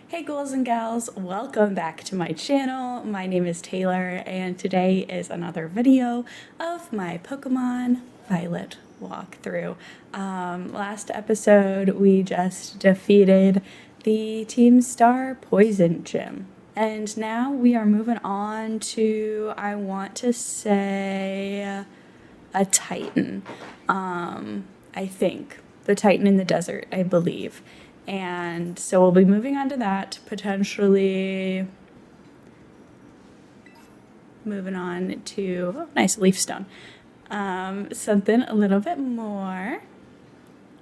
Hey ghouls and gals, welcome back to my channel. My name is Taylor and today is another video of my Pokemon Violet walkthrough. Last episode we just defeated the Team Star Poison Gym. And now we are moving on to, I want to say, a Titan. I think. The Titan in the desert, I believe. And so we'll be moving on to that, potentially moving on to, nice leaf stone. Something a little bit more.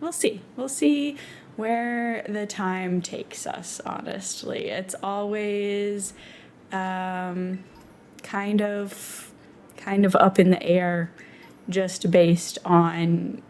We'll see. We'll see where the time takes us, honestly. It's always kind of up in the air just based on,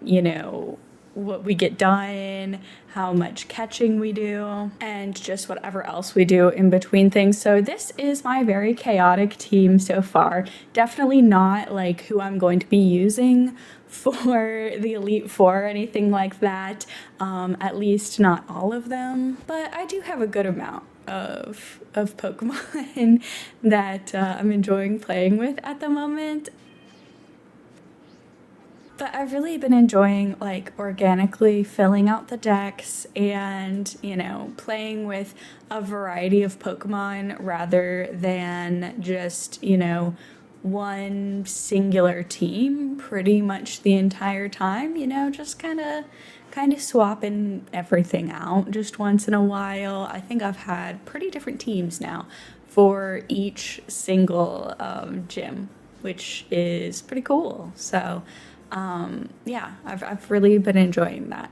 what we get done, how much catching we do, and just whatever else we do in between things. So this is my very chaotic team so far. Definitely not like who I'm going to be using for the Elite Four or anything like that. At least not all of them, but I do have a good amount of Pokemon that I'm enjoying playing with at the moment. But I've really been enjoying like organically filling out the decks and, playing with a variety of Pokemon rather than just, one singular team pretty much the entire time, just kind of swapping everything out just once in a while. I think I've had pretty different teams now for each single gym, which is pretty cool. So yeah, I've really been enjoying that.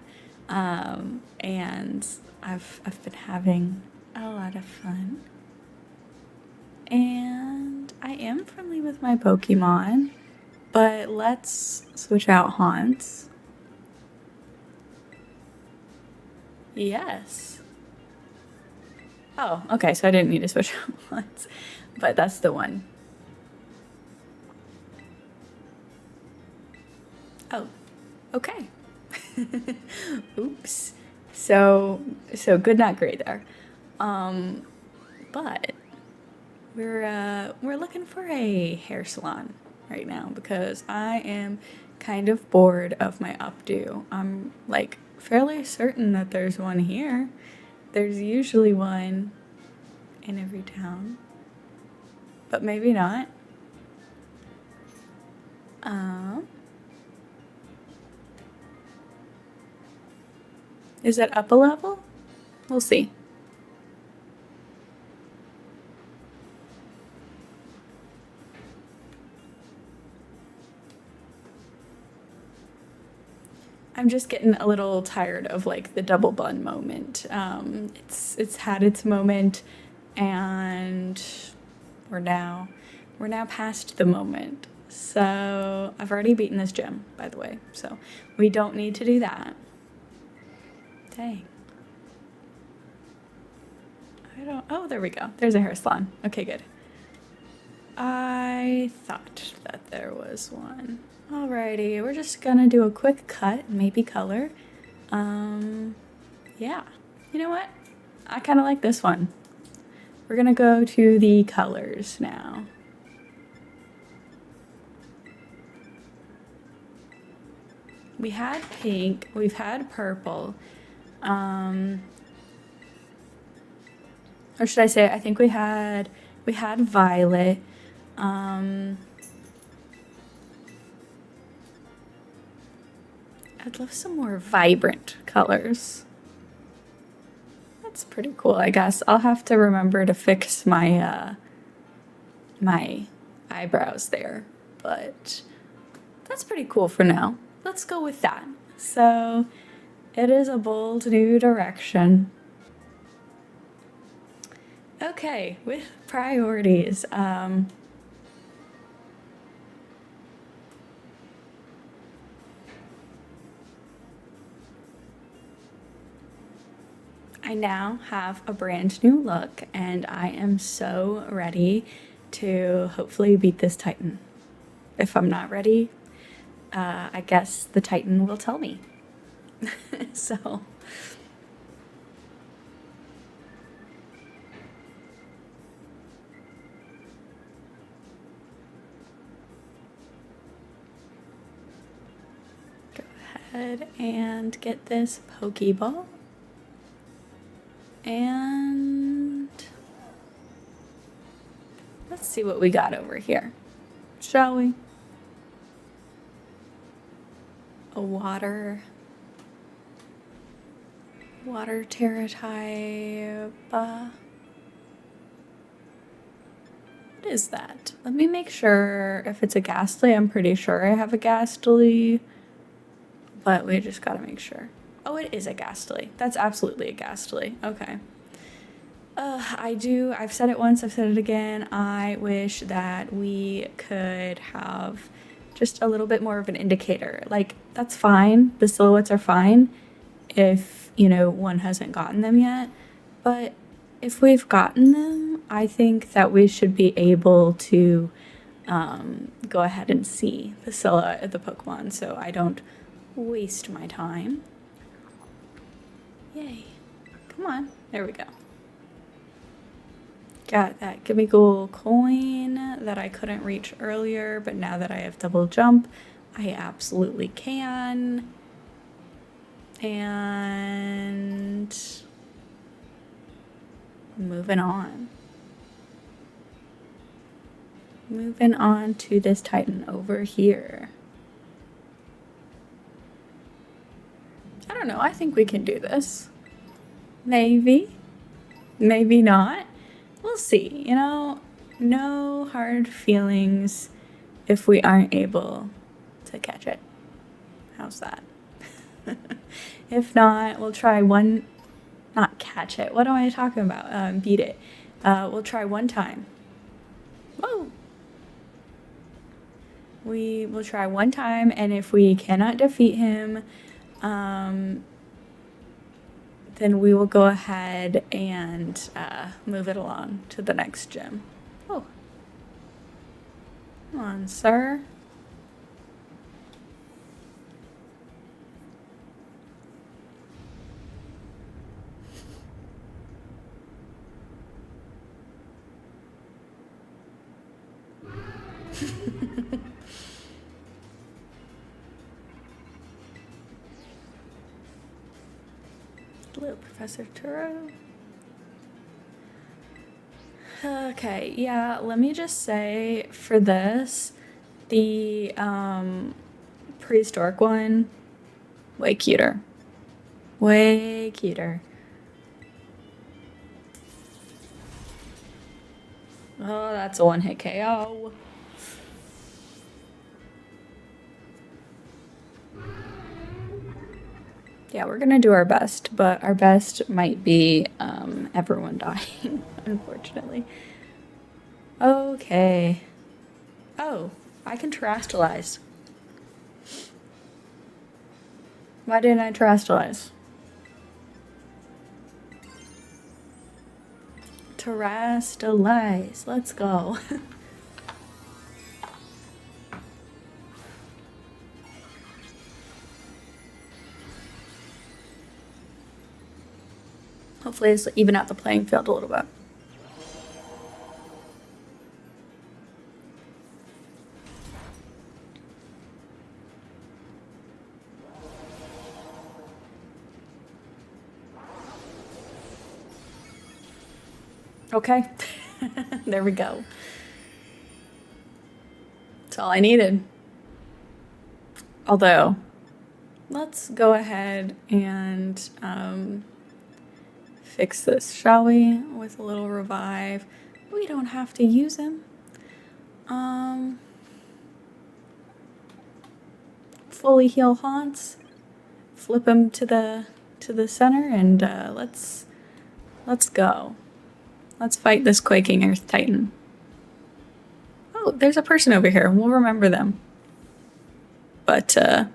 And I've been having a lot of fun. And I am friendly with my Pokemon, but let's switch out haunts. Yes. Oh, okay, so I didn't need to switch out haunts, but that's the one. Oh, okay. Oops. So good, not great there. But we're looking for a hair salon right now because I am kind of bored of my updo. I'm like fairly certain that there's one here. There's usually one in every town, but maybe not. Is that up a level? We'll see. I'm just getting a little tired of like the double bun moment. It's had its moment, and we're now past the moment. So I've already beaten this gym, by the way. So we don't need to do that. Dang. Oh, there we go. There's a hair salon. Okay, good. I thought that there was one. Alrighty, we're just gonna do a quick cut, maybe color. Yeah. You know what? I kind of like this one. We're gonna go to the colors now. We had pink, we've had purple. Or should I say, I think we had violet. I'd love some more vibrant colors. That's pretty cool, I guess. I'll have to remember to fix my my eyebrows there, but that's pretty cool for now. Let's go with that. So it is a bold new direction. Okay, with priorities, I now have a brand new look and I am so ready to hopefully beat this Titan. If I'm not ready, I guess the Titan will tell me. So ahead and get this Pokeball. And let's see what we got over here, shall we? A water Terra type. What is that? Let me make sure if it's a Ghastly. I'm pretty sure I have a Ghastly, but we just gotta make sure. Oh, it is a Ghastly. That's absolutely a Ghastly. Okay. I've said it once, I've said it again. I wish that we could have just a little bit more of an indicator. Like, that's fine. The silhouettes are fine if, one hasn't gotten them yet. But if we've gotten them, I think that we should be able to go ahead and see the silhouette of the Pokemon so I don't waste my time. Yay. Come on. There we go. Got that Gimmighoul coin that I couldn't reach earlier, but now that I have double jump, I absolutely can. And moving on. Moving on to this Titan over here. I don't know, I think we can do this. Maybe. Maybe not. We'll see, no hard feelings if we aren't able to catch it. How's that? If not, we'll try not catch it. What am I talking about? Beat it. We'll try one time. Whoa! We will try one time, and if we cannot defeat him, then we will go ahead and move it along to the next gym. Oh. Come on, sir. Hello, Professor Turo. Okay, yeah, let me just say for this, the prehistoric one, way cuter. Way cuter. Oh, that's a one-hit KO. Yeah, we're gonna do our best, but our best might be everyone dying, unfortunately. Okay. Oh, I can terrestrialize. Why didn't I terrestrialize? Terrestrialize. Let's go. Hopefully it's even out the playing field a little bit. Okay, there we go. That's all I needed. Although, let's go ahead and fix this, shall we? With a little revive. We don't have to use him. Fully heal haunts. Flip him to the center, and let's go. Let's fight this quaking Earth Titan. Oh, there's a person over here. We'll remember them. But I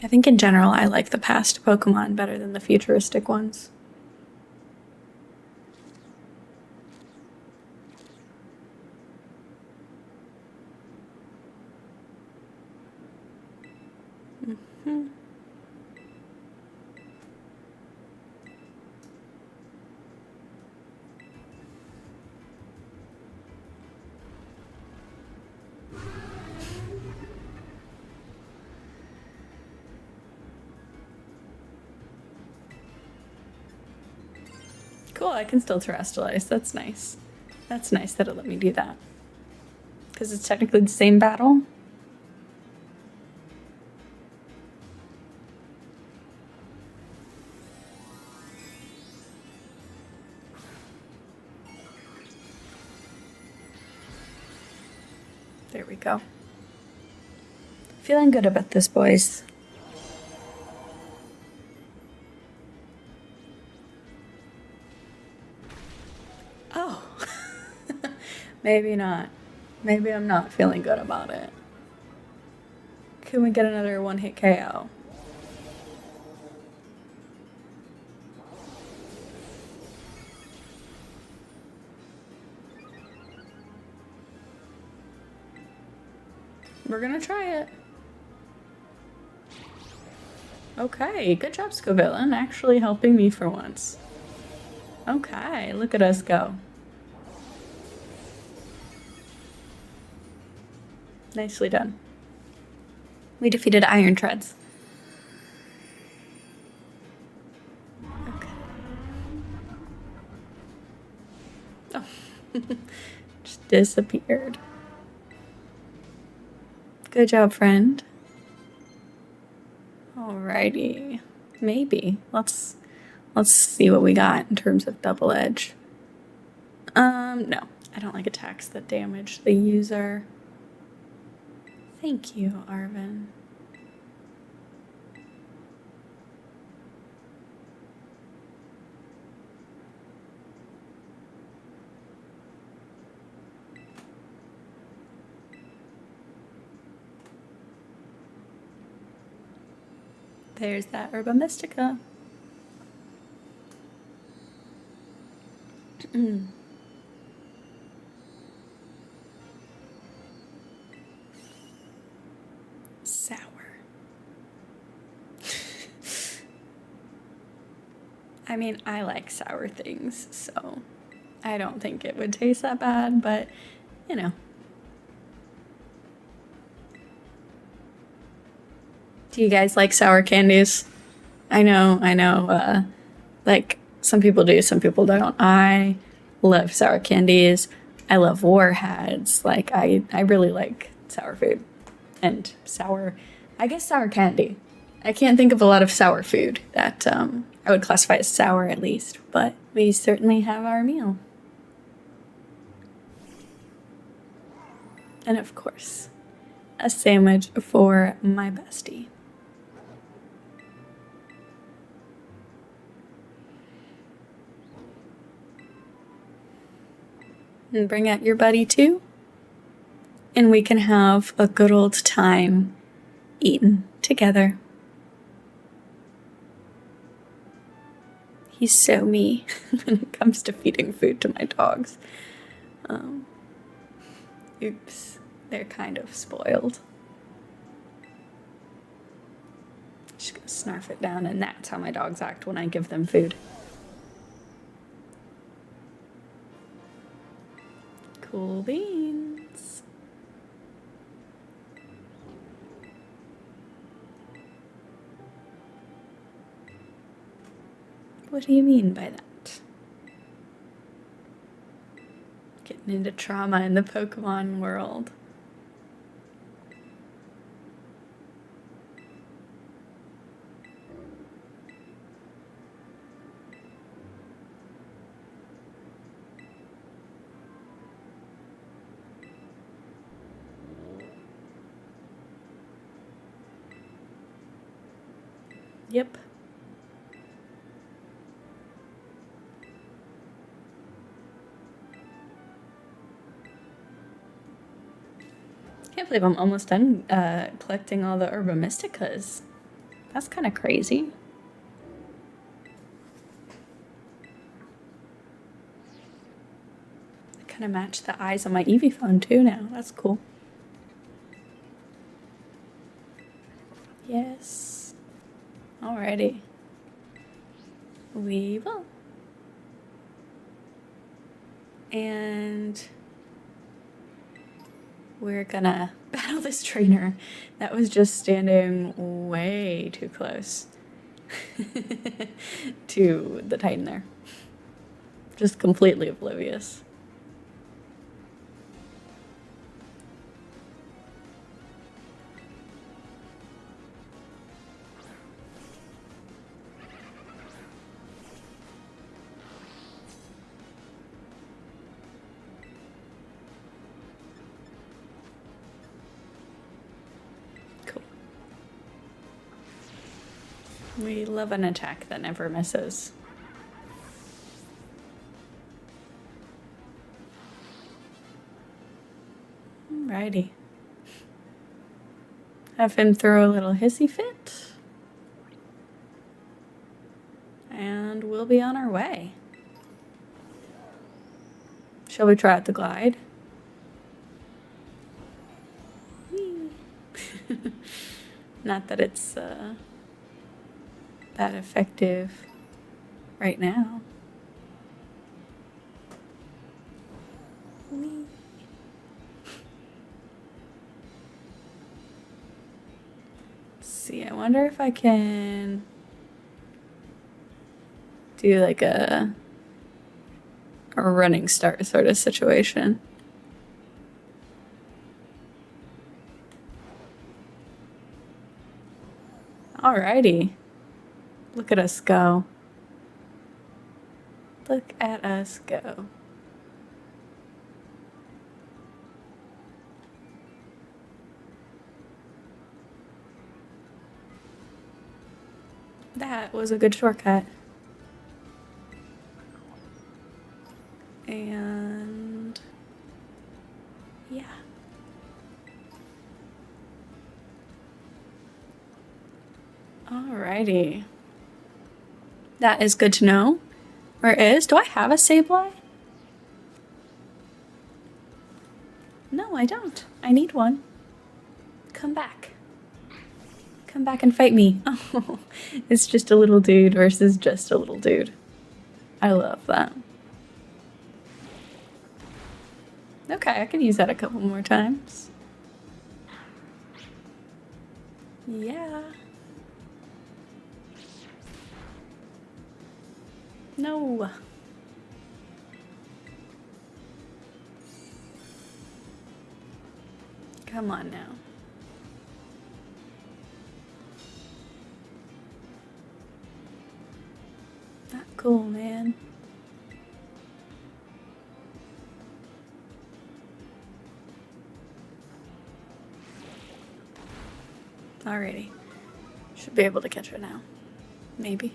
think in general, I like the past Pokemon better than the futuristic ones. Mm-hmm. Cool, I can still terrestrialize. That's nice. That's nice that it let me do that. Because it's technically the same battle. There we go. Feeling good about this, boys. Oh. Maybe not. Maybe I'm not feeling good about it. Can we get another one-hit KO? We're gonna try it. Okay, good job, Scovillain. Actually helping me for once. Okay, look at us go. Nicely done. We defeated Iron Treads. Okay. Oh. Just disappeared. Good job, friend. Alrighty. Maybe. Let's see what we got in terms of double edge. No. I don't like attacks that damage the user. Thank you, Arvin. There's that Herba Mystica. Sour. I mean, I like sour things, so I don't think it would taste that bad, but you know. Do you guys like sour candies? I know, like some people do, some people don't. I love sour candies. I love warheads. Like I really like sour food and I guess sour candy. I can't think of a lot of sour food that I would classify as sour at least, but we certainly have our meal. And of course, a sandwich for my bestie. And bring out your buddy too, and we can have a good old time eating together. He's so me when it comes to feeding food to my dogs. Oops, they're kind of spoiled. Just gonna snarf it down, and that's how my dogs act when I give them food. Cool beans. What do you mean by that? Getting into trauma in the Pokemon world. Yep. Can't believe I'm almost done collecting all the Herba Mysticas. That's kind of crazy. I kind of match the eyes on my Eevee phone too now. That's cool. Yes. Alrighty. We will. And we're gonna battle this trainer that was just standing way too close to the Titan there. Just completely oblivious. Cool. We love an attack that never misses. Alrighty. Have him throw a little hissy fit. And we'll be on our way. Shall we try out the glide? Whee. Not that it's that effective right now. Whee. See, I wonder if I can do like a running start sort of situation. Alrighty. Look at us go. Look at us go. That was a good shortcut. And yeah. Alrighty. That is good to know. Where is? Do I have a Sableye? No, I don't. I need one. Come back. Come back and fight me. Oh, it's just a little dude versus just a little dude. I love that. Okay, I can use that a couple more times. Yeah. No. Come on now. Not cool, man. Alrighty. Should be able to catch it now. Maybe.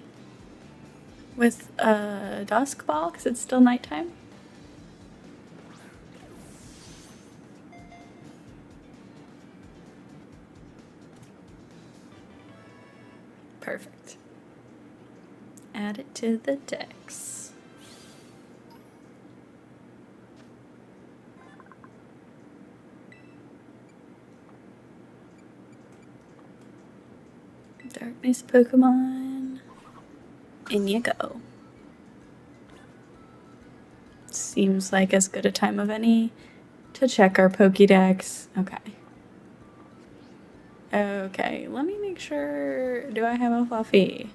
With a dusk ball, because it's still nighttime. Perfect. Add it to the decks. Darkness Pokemon. In you go. Seems like as good a time of any to check our Pokédex. Okay. Okay, let me make sure. Do I have a Fluffy?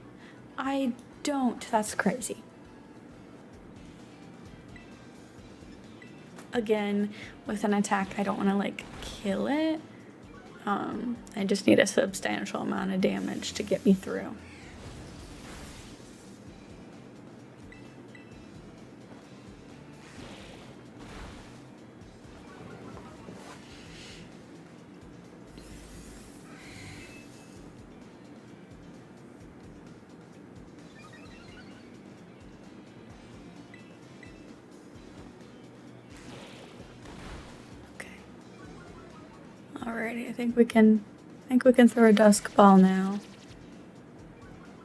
I don't. That's crazy. Again, with an attack, I don't want to like kill it. I just need a substantial amount of damage to get me through. Alrighty, I think we can throw a dusk ball now.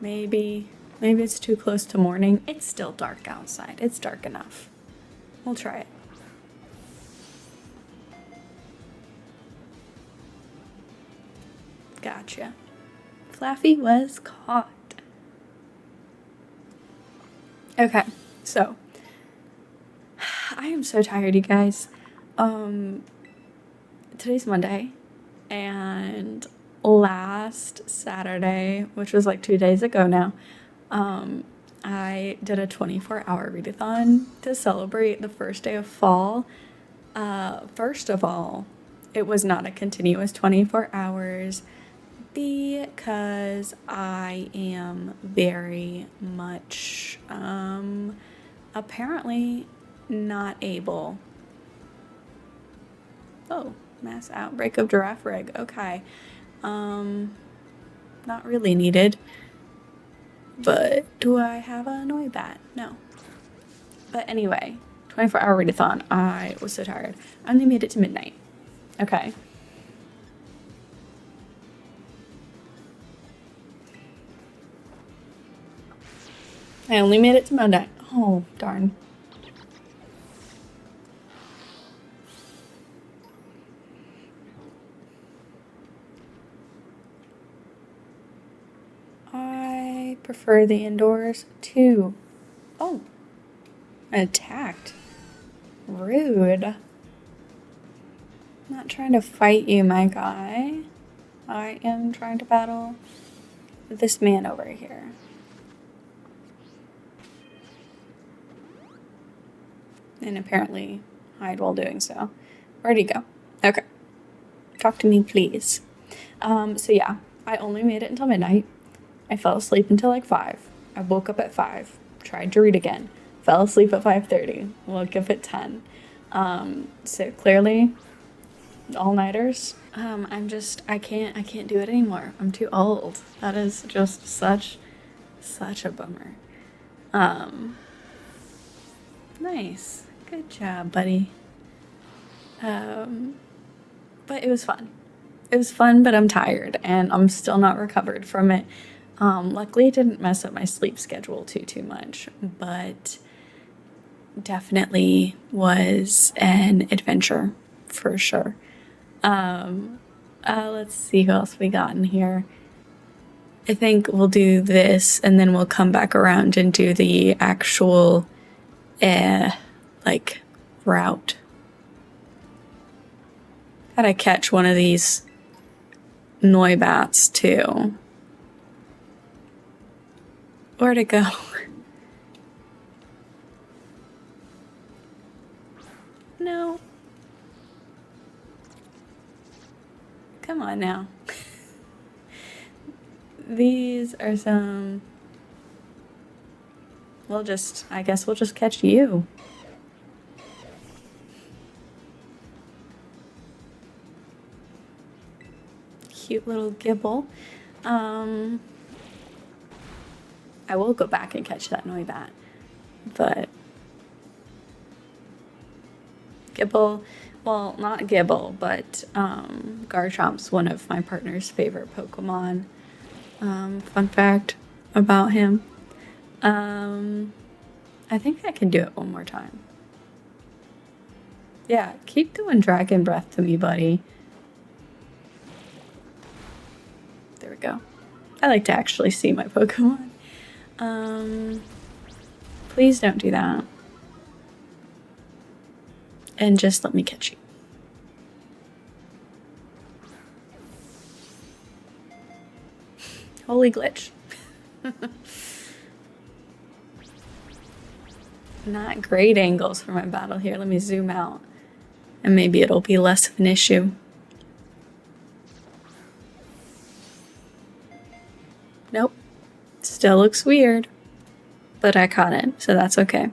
Maybe it's too close to morning. It's still dark outside. It's dark enough. We'll try it. Gotcha. Flaffy was caught. Okay, so I am so tired, you guys. Today's Monday, and last Saturday, which was like 2 days ago now, I did a 24-hour readathon to celebrate the first day of fall. First of all, it was not a continuous 24 hours because I am very much apparently not able. Oh, mass outbreak of giraffe rig. Okay. Not really needed. But do I have a Noibat? No. But anyway, 24-hour readathon. I was so tired. I only made it to midnight. Okay. I only made it to midnight. Oh, darn. I prefer the indoors too. Oh, attacked. Rude. Not trying to fight you, my guy. I am trying to battle this man over here. And apparently hide while doing so. Where'd he go? Okay. Talk to me, please. So yeah, I only made it until midnight. I fell asleep until like 5. I woke up at 5. Tried to read again. Fell asleep at 5:30. Woke up at 10. So clearly, all-nighters. I can't do it anymore. I'm too old. That is just such a bummer. Nice. Good job, buddy. But it was fun. It was fun, but I'm tired and I'm still not recovered from it. Luckily it didn't mess up my sleep schedule too much, but definitely was an adventure for sure. Let's see who else we got in here. I think we'll do this and then we'll come back around and do the actual route. Gotta catch one of these Noibats too. Where'd it go? No. Come on now. These are some... I guess we'll just catch you. Cute little gibble. I will go back and catch that Noibat. But Gibble, well, not Gibble, but Garchomp's one of my partner's favorite Pokemon. Fun fact about him. I think I can do it one more time. Yeah, keep doing Dragon Breath to me, buddy. There we go. I like to actually see my Pokemon. Please don't do that. And just let me catch you. Holy glitch. Not great angles for my battle here. Let me zoom out. And maybe it'll be less of an issue. Nope. Still looks weird. But I caught it, so that's okay.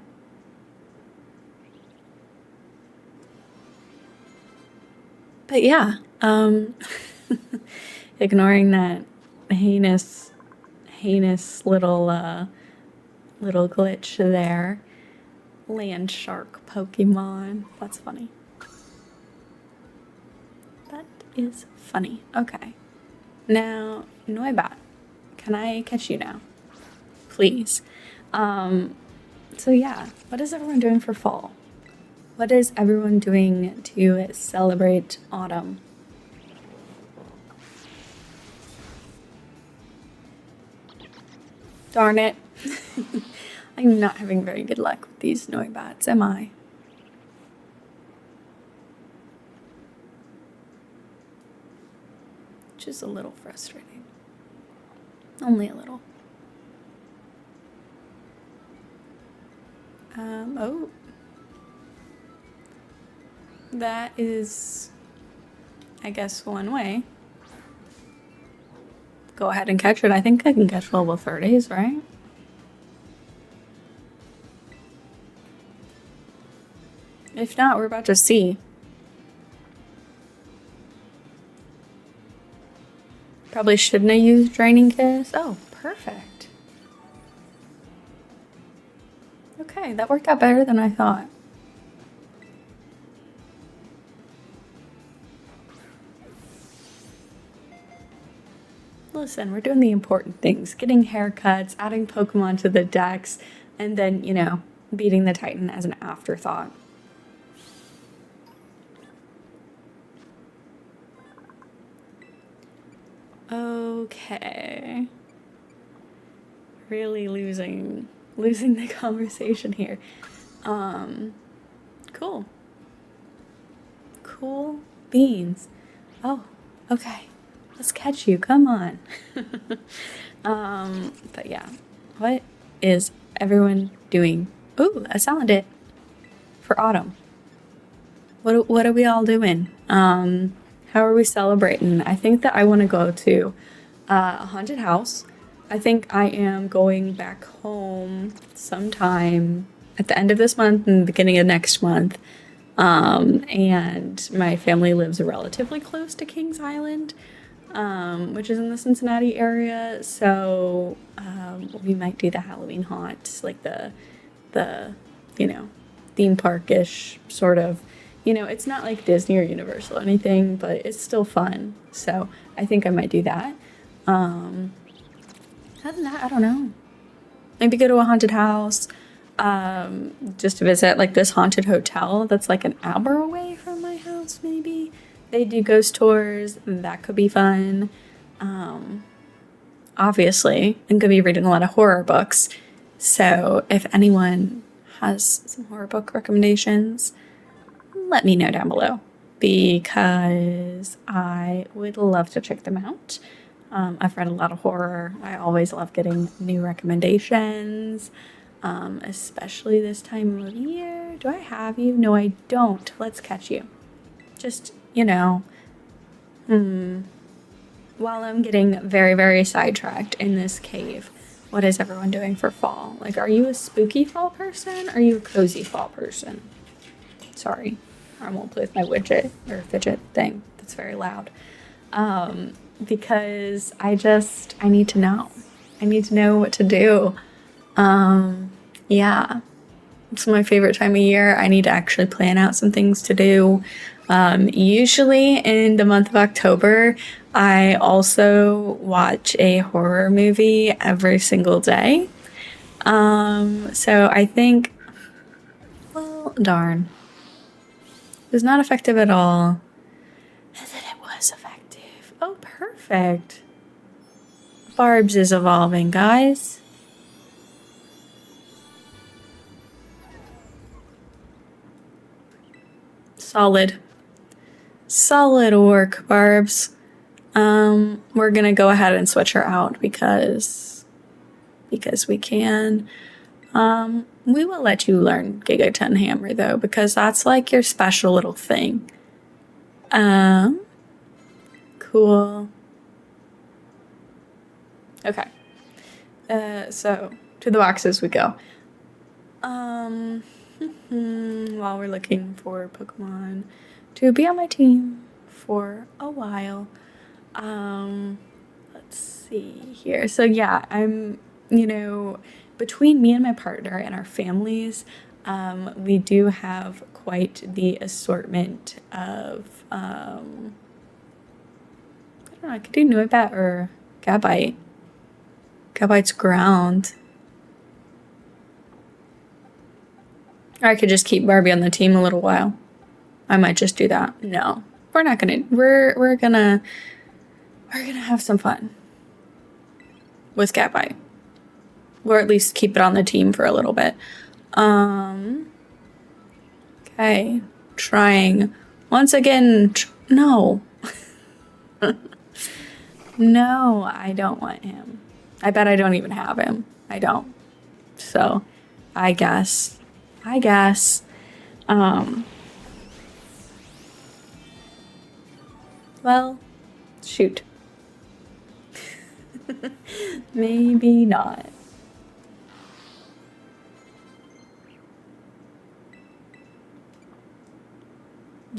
But yeah, ignoring that heinous little glitch there. Land shark Pokemon. That's funny. That is funny. Okay. Now, Noibat, can I catch you now? Please. So yeah, what is everyone doing for fall? What is everyone doing to celebrate autumn? Darn it. I'm not having very good luck with these Noibats, am I? Which is a little frustrating. Only a little. Oh, that is, I guess, one way. Go ahead and catch it. I think I can catch level 30s, right? If not, we're about to see. Probably shouldn't have used Draining Kiss. Oh, perfect. Okay, that worked out better than I thought. Listen, we're doing the important things. Getting haircuts, adding Pokemon to the decks, and then, beating the Titan as an afterthought. Okay. Really losing the conversation here. Cool. Cool beans. Oh, okay. Let's catch you. Come on. But yeah. What is everyone doing? Ooh, a Salandit for autumn. What are we all doing? How are we celebrating? I think that I want to go to a haunted house. I think I am going back home sometime at the end of this month and the beginning of next month. And my family lives relatively close to Kings Island, which is in the Cincinnati area. So we might do the Halloween haunt, like the theme park-ish sort of. It's not like Disney or Universal or anything, but it's still fun. So I think I might do that. Other than that, I don't know. Maybe go to a haunted house, just to visit like this haunted hotel that's like an hour away from my house, maybe. They do ghost tours. That could be fun. Obviously, I'm going to be reading a lot of horror books. So if anyone has some horror book recommendations, let me know down below because I would love to check them out. I've read a lot of horror. I always love getting new recommendations, especially this time of year. Do I have you? No, I don't. Let's catch you. Just, while I'm getting very, very sidetracked in this cave, what is everyone doing for fall? Like, are you a spooky fall person? Or are you a cozy fall person? Sorry, I won't play with my widget or fidget thing. That's very loud. Because I need to know. I need to know what to do. Yeah. It's my favorite time of year. I need to actually plan out some things to do. Usually in the month of October, I also watch a horror movie every single day. So I think, well, darn. It was not effective at all. And then it was effective. Oh, perfect. Barbs is evolving, guys. Solid. Solid work, Barbs. We're gonna go ahead and switch her out because we can. We will let you learn Gigaton Hammer though, because that's like your special little thing. Cool. Okay. So to the boxes we go. While we're looking for Pokemon to be on my team for a while. Let's see here. So yeah, I'm, between me and my partner and our families, we do have quite the assortment of, I don't know, I could do Noibat or Gabite. Gabite's ground. Or I could just keep Barbie on the team a little while. I might just do that. No, we're not gonna. We're gonna have some fun with Gabite. Or at least keep it on the team for a little bit. Okay, trying once again. No. No, I don't want him. I bet I don't even have him. I don't. So, I guess I guess. Um, well, shoot. Maybe not.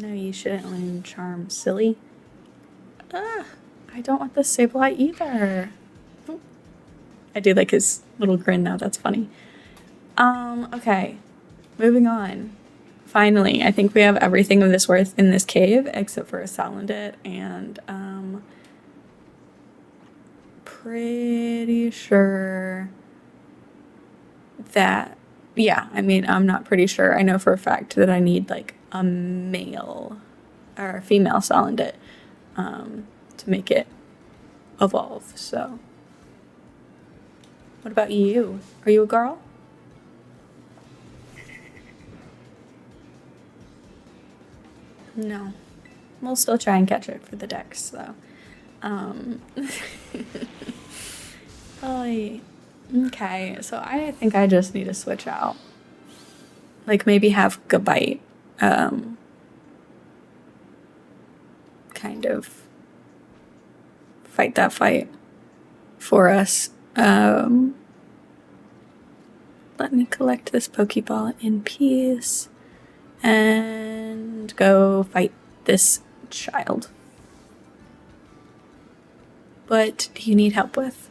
No, you shouldn't learn charm, silly. Ah, I don't want the Sableye either. I do like his little grin now, that's funny. Okay. Moving on. Finally, I think we have everything of this worth in this cave except for a Salandit and pretty sure that yeah, I mean, I'm not pretty sure. I know for a fact that I need like a male or a female Salandit to make it evolve. So, what about you? Are you a girl? No. We'll still try and catch it for the decks, though. Um, oh, okay, so I think I just need to switch out. Like maybe have Gabite kind of fight that fight for us. Let me collect this Pokeball in peace and go fight this child. What do you need help with?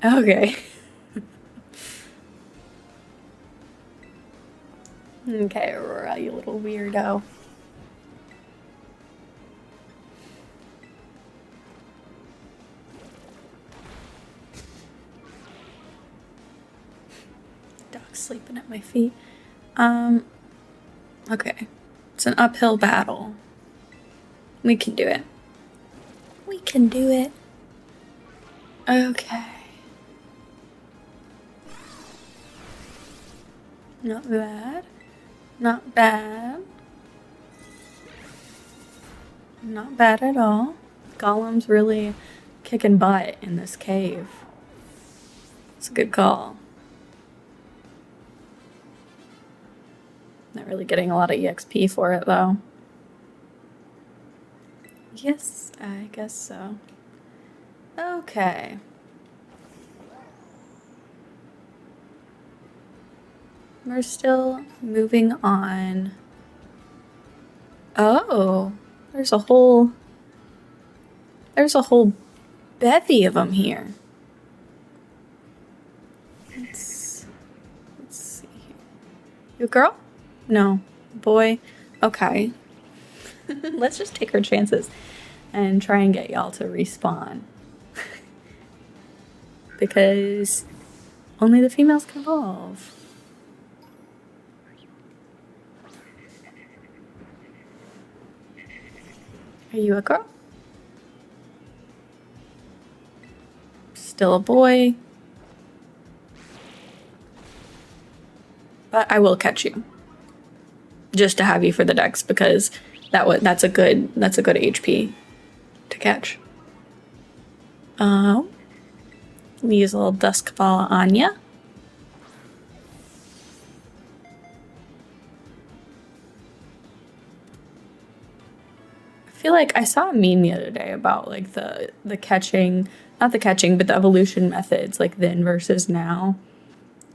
Okay. Okay, Aurora, you little weirdo. Dog's sleeping at my feet. Okay. It's an uphill battle. We can do it. We can do it. Okay. Not bad. Not bad. Not bad at all. Golem's really kicking butt in this cave. It's a good call. Not really getting a lot of EXP for it, though. Yes, I guess so. Okay. We're still moving on. Oh, there's a whole bevy of them here. Let's see here. You a girl? No. Boy? Okay. Let's just take our chances and try and get y'all to respawn. Because only the females can evolve. Are you a girl? Still a boy. But I will catch you. Just to have you for the decks because that's a good HP to catch. We use a little dusk ball on ya. I feel like I saw a meme the other day about like the catching, not the catching, but the evolution methods, like then versus now,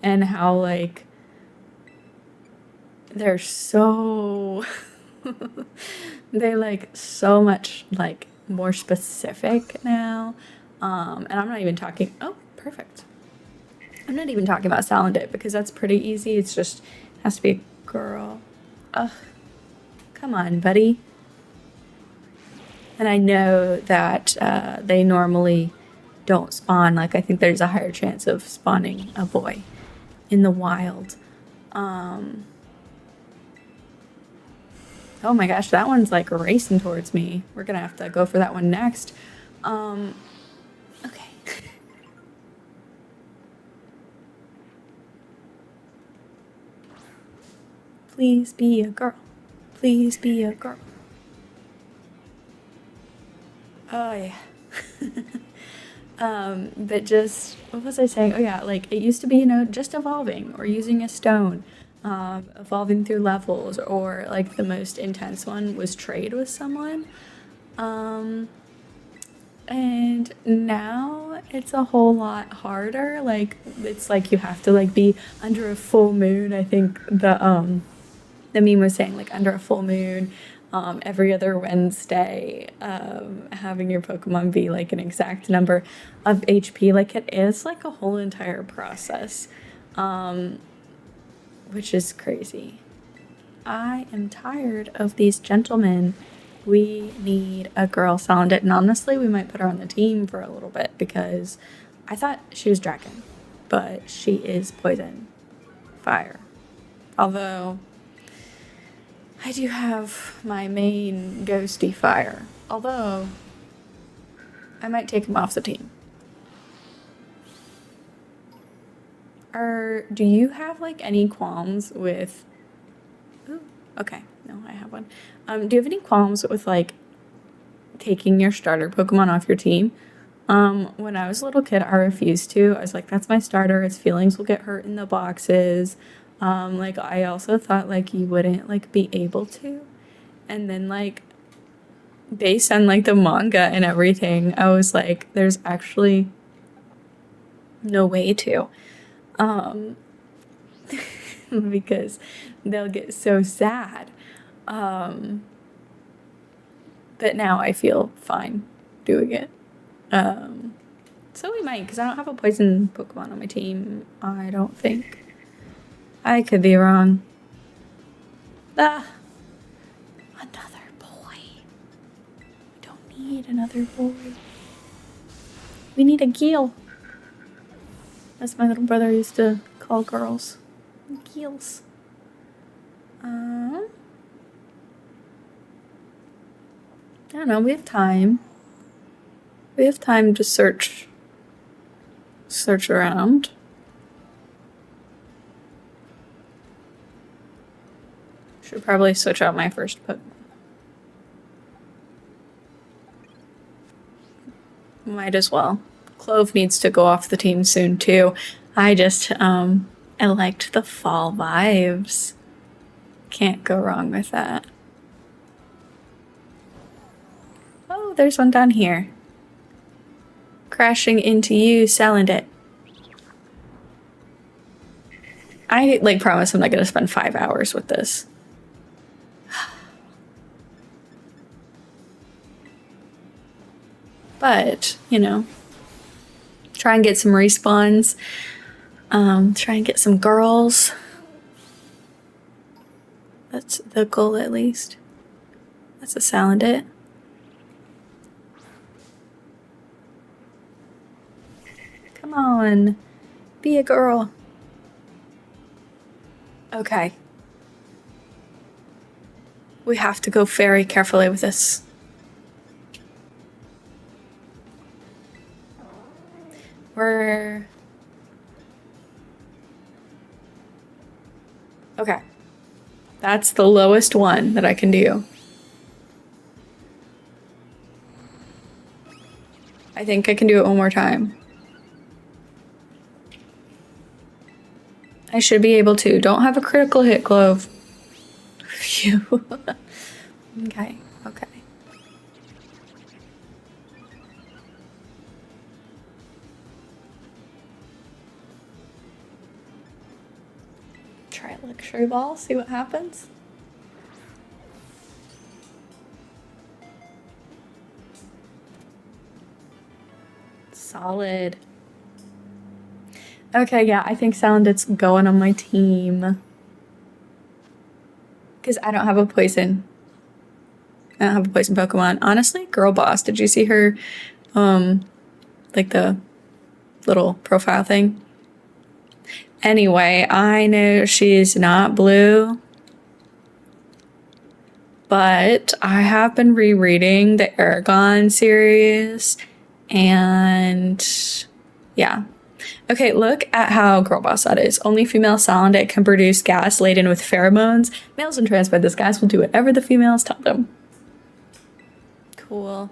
and how like they're so they're like so much like more specific now. And I'm not even talking, oh, perfect. I'm not even talking about Salandit because that's pretty easy. It's just, has to be a girl. Ugh, come on, buddy. And I know that they normally don't spawn. Like, I think there's a higher chance of spawning a boy in the wild. Oh my gosh, that one's like racing towards me. We're gonna have to go for that one next. Okay. Please be a girl. Please be a girl. Oh yeah. But just, what was I saying? Oh yeah, like it used to be, just evolving or using a stone, evolving through levels, or like the most intense one was trade with someone. Um, and now it's a whole lot harder. Like it's like you have to like be under a full moon. I think the meme was saying like under a full moon, every other Wednesday, having your Pokemon be like an exact number of HP. Like it is like a whole entire process, which is crazy. I am tired of these gentlemen. We need a girl Salandit, and honestly, we might put her on the team for a little bit because I thought she was dragon, but she is poison, fire. Although I do have my main ghosty fire. Although I might take him off the team. Do you have like any qualms with? Ooh, okay, no, I have one. Do you have any qualms with like taking your starter Pokemon off your team? When I was a little kid, I refused to. I was like, that's my starter. Its feelings will get hurt in the boxes. Like I also thought like you wouldn't like be able to. And then like based on like the manga and everything, I was like, there's actually no way to. Because they'll get so sad. But now I feel fine doing it. So we might, because I don't have a poison Pokemon on my team, I don't think. I could be wrong. Ah, another boy. We don't need another boy. We need a Geel. As my little brother used to call girls. Geels. I don't know, we have time. We have time to search around. Should probably switch out my first Pokemon. Might as well. Clove needs to go off the team soon too. I liked the fall vibes. Can't go wrong with that. Oh, there's one down here. Crashing into you, Salandit. I like promise I'm not gonna spend 5 hours with this. But, try and get some respawns. Try and get some girls. That's the goal at least. That's a Salandit. Come on. Be a girl. Okay. We have to go very carefully with this. Okay. That's the lowest one that I can do. I think I can do it one more time. I should be able to. Don't have a critical hit, Clove. Phew. Okay. Try Luxury Ball, see what happens. Solid. Okay, yeah, I think Salandit's going on my team. Because I don't have a poison. I don't have a poison Pokemon. Honestly, Girl Boss, did you see her, like the little profile thing? Anyway, I know she's not blue, but I have been rereading the Aragon series, and yeah. Okay, look at how girl boss that is. Only female Salandit can produce gas laden with pheromones. Males when transmitted this gas will do whatever the females tell them. Cool.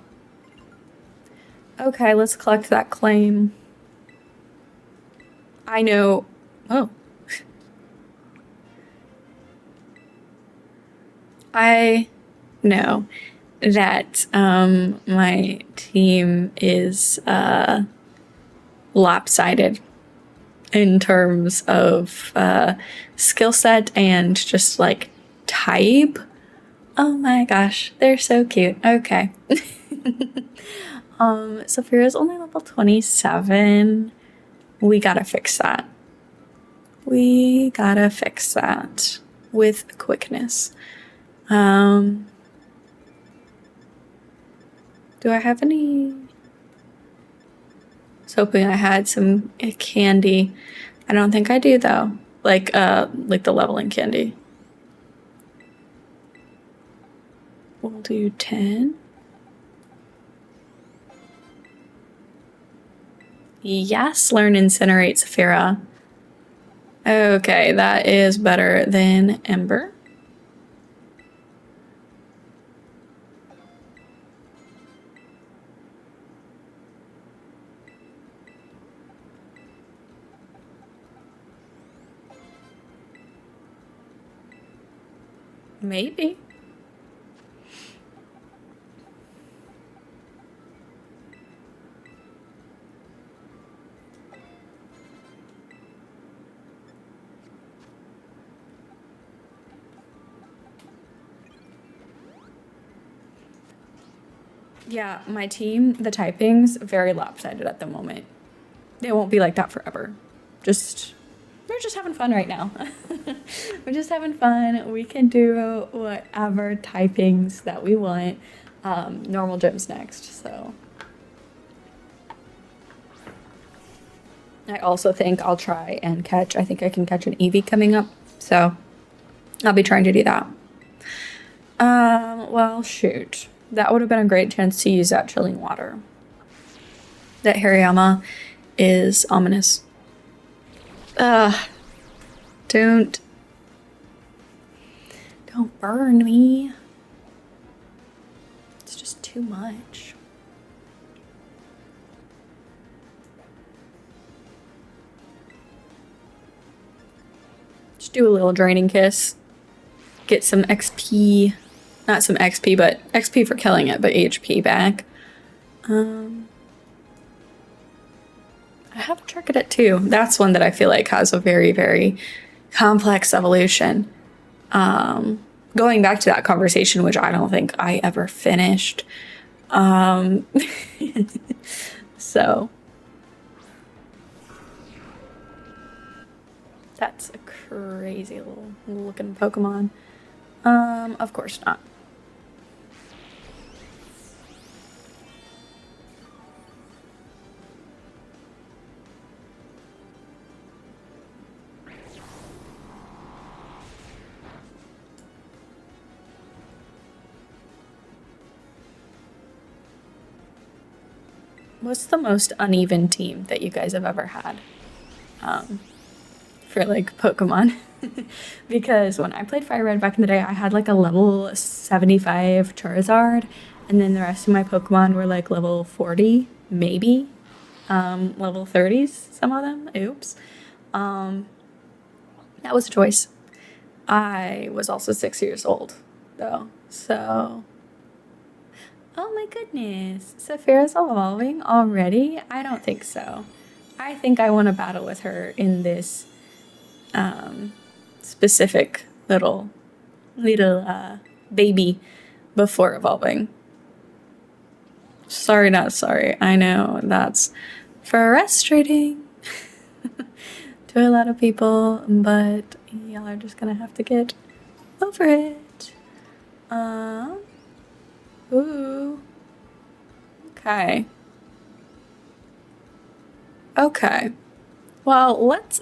Okay, let's collect that claim. I know. Oh. I know that my team is lopsided in terms of skill set and just like type. Oh my gosh, they're so cute. Okay. Saphira's only level 27. We gotta fix that. We gotta fix that with quickness. Do I have any? I was hoping I had some candy. I don't think I do though. Like the leveling candy. We'll do 10. Yes, learn Incinerate Saphira. Okay, that is better than Ember. Maybe. Yeah, my team, the typing's very lopsided at the moment. It won't be like that forever. We're just having fun right now. We're just having fun. We can do whatever typings that we want. Normal gym's next, so. I also think I'll try and catch, I think I can catch an eevee coming up, so I'll be trying to do that. Well, shoot. That would have been a great chance to use that chilling water. That Hariyama is ominous. Don't burn me. It's just too much. Just do a little draining kiss. Get some XP. Not some XP, but XP for killing it, but HP back. I have a Tricadet too. That's one that I feel like has a very, very complex evolution. Going back to that conversation, which I don't think I ever finished. So that's a crazy little looking Pokemon. Of course not. What's the most uneven team that you guys have ever had? For like Pokemon. Because when I played Fire Red back in the day, I had like a level 75 Charizard, and then the rest of my Pokemon were like level 40, maybe. Level 30s, some of them. Oops. That was a choice. I was also 6 years old, though, so. Oh my goodness. Saphira's evolving already? I don't think so. I think I want to battle with her in this specific little baby before evolving. Sorry, not sorry. I know that's frustrating to a lot of people, but y'all are just gonna have to get over it. Ooh. Okay. Okay. Well, let's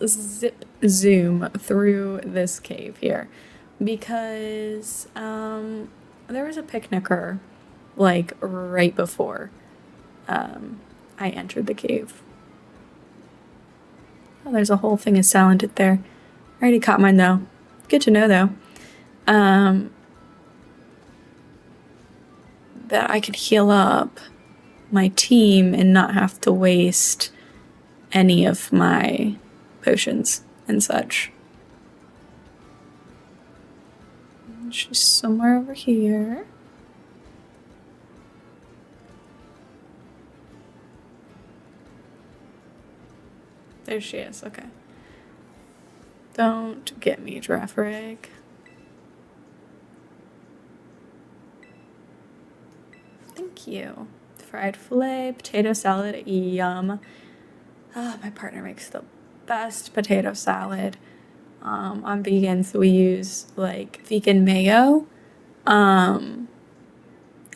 zoom through this cave here, because there was a picnicker like right before I entered the cave. Oh, there's a whole thing of Salandit there. I already caught mine though. Good to know though. That I could heal up. my team and not have to waste any of my potions and such. She's somewhere over here. There she is, okay. Don't get me, giraffe rig. Thank you. Fried filet, potato salad, yum. Oh, my partner makes the best potato salad. I'm vegan, so we use like vegan mayo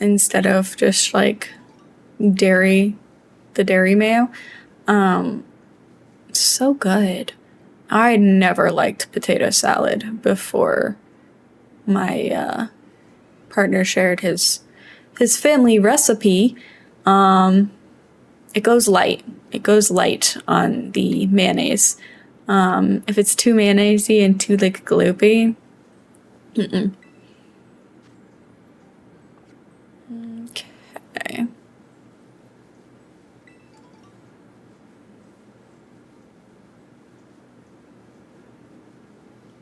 instead of just like the dairy mayo. So good. I never liked potato salad before my partner shared his family recipe. It goes light. It goes light on the mayonnaise. If it's too mayonnaisey and too like gloopy, Okay.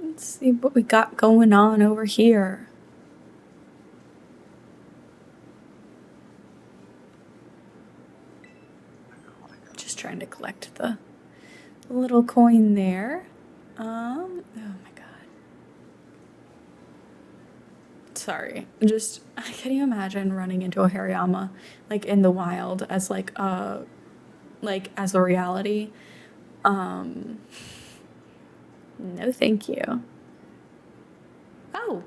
Let's see what we got going on over here. Just trying to collect the little coin there. Oh my god. Sorry. Can you imagine running into a hariyama like in the wild as as a reality? No thank you. Oh,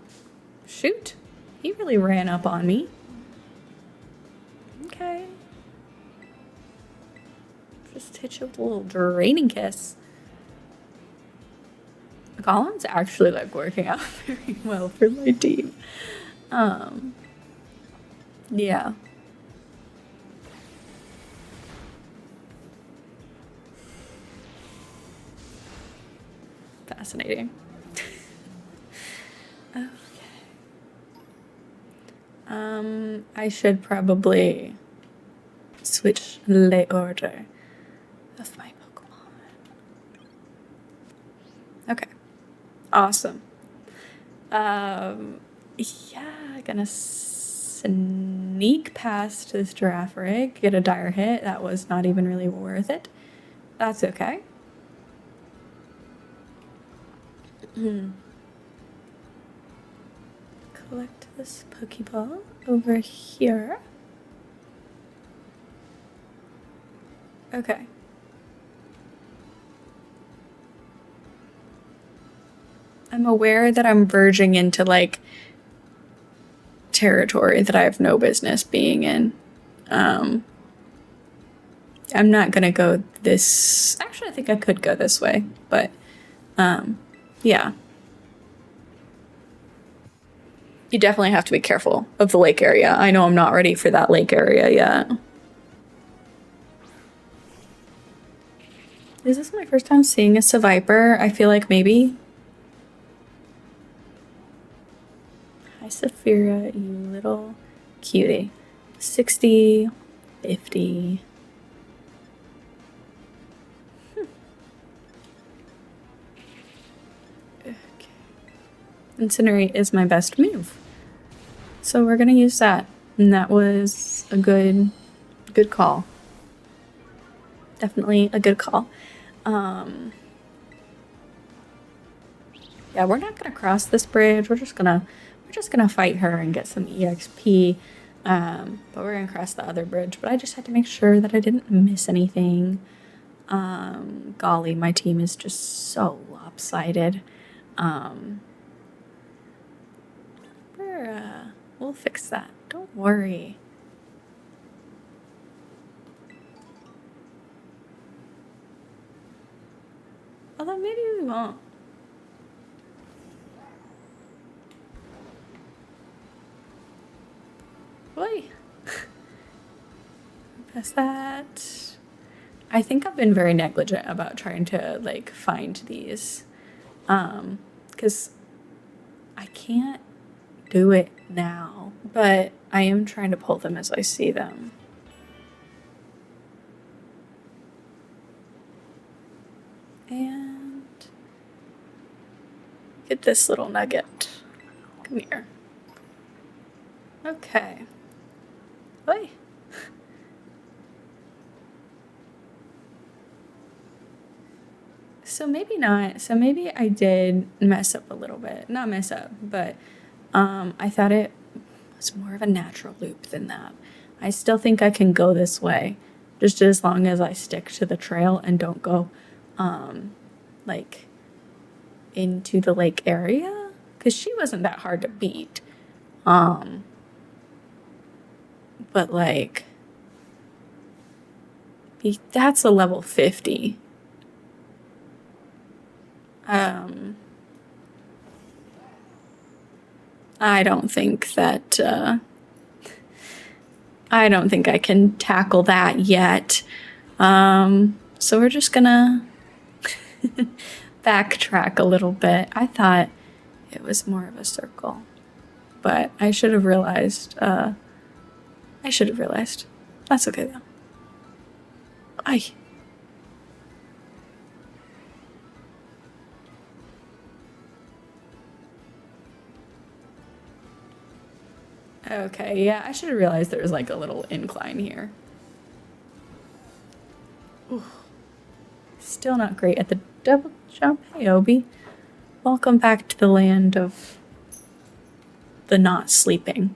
shoot. He really ran up on me. Okay. Just hit you with a little draining kiss. Colin's actually like working out very well for my team. Yeah. Fascinating. Okay. I should probably switch the order of my Pokemon. Okay. Awesome. Yeah, gonna sneak past this giraffe rig, get a dire hit. That was not even really worth it. That's okay. Collect this Pokeball over here. Okay. I'm aware that I'm verging into like territory that I have no business being in. I'm not gonna go this. Actually, I think I could go this way, but yeah. You definitely have to be careful of the lake area. I know I'm not ready for that lake area yet. Is this my first time seeing a Seviper? I feel like maybe. Hi, Saphira, you little cutie. 60, 50. Okay. Incinerate is my best move. So we're gonna use that. And that was a good call. Definitely a good call. Yeah, we're not gonna cross this bridge. We're just gonna fight her and get some EXP. But we're gonna cross the other bridge. But I just had to make sure that I didn't miss anything. Golly, my team is just so lopsided. We'll fix that. Don't worry. Although maybe we won't. Boy. Pass that. I think I've been very negligent about trying to like find these. Because I can't do it now, but I am trying to pull them as I see them. And get this little nugget. Come here. Okay. Oi. So maybe not. So maybe I did mess up a little bit. Not mess up, but I thought it was more of a natural loop than that. I still think I can go this way, just as long as I stick to the trail and don't go like into the lake area, because she wasn't that hard to beat. But like that's a level 50. I don't think I can tackle that yet. So we're just gonna backtrack a little bit. I thought it was more of a circle, but I should have realized. That's okay though. Aye. Okay, yeah, I should have realized there was like a little incline here. Ooh. Still not great at the double jump. Hey, Obi. Welcome back to the land of the not sleeping.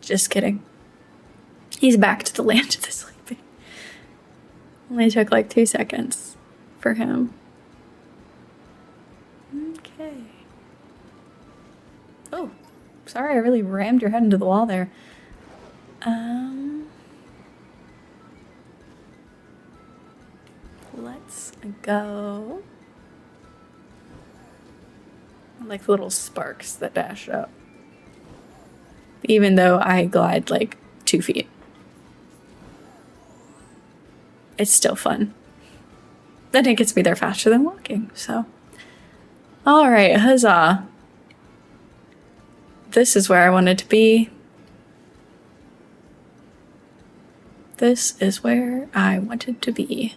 Just kidding. He's back to the land of the sleeping. Only took like 2 seconds for him. Okay. Oh, sorry, I really rammed your head into the wall there. Let's go. I like the little sparks that dash up. Even though I glide like 2 feet. It's still fun. Then it gets me there faster than walking, so. Alright, huzzah. This is where I wanted to be. This is where I wanted to be.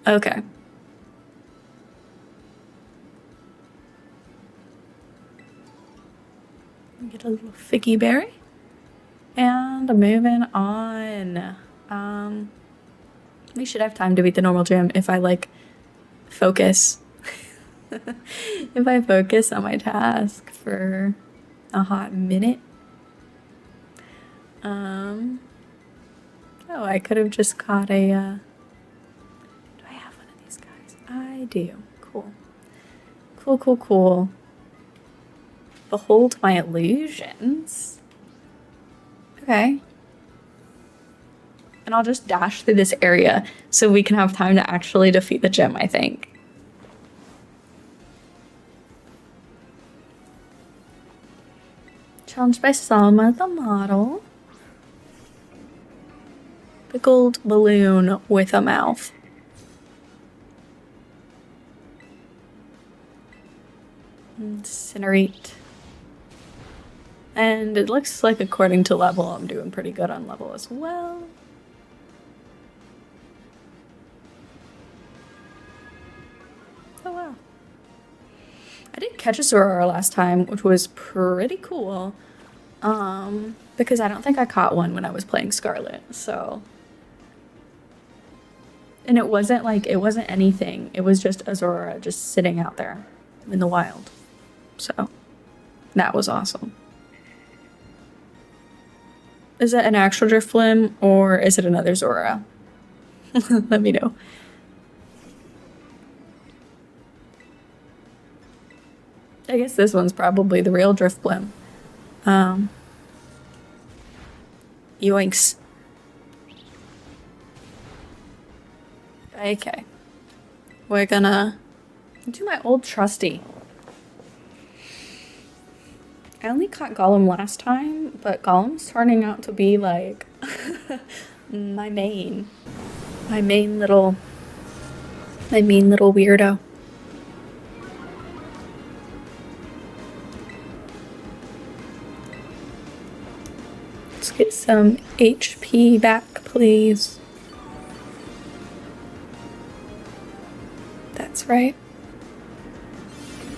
Okay. Get a little figgy berry. And moving on. We should have time to beat the normal gym if I like focus. If I focus on my task for a hot minute. Oh, I could have just caught a, do I have one of these guys? I do. Cool. Cool, cool, cool. Behold my illusions. Okay. And I'll just dash through this area so we can have time to actually defeat the gym, I think. Challenged by Selma the model. Pickled balloon with a mouth. Incinerate. And it looks like according to level, I'm doing pretty good on level as well. Oh wow. I did catch a Zorora last time, which was pretty cool. Because I don't think I caught one when I was playing Scarlet, so. And it wasn't anything. It was just a Zorora just sitting out there in the wild. So, that was awesome. Is that an actual Drifblim or is it another Zorora? Let me know. I guess this one's probably the real Drifblim. Yoinks. Okay. We're gonna do my old trusty. I only caught Gollum last time, but Gollum's turning out to be like my mean little weirdo. Let's get some HP back, please. That's right.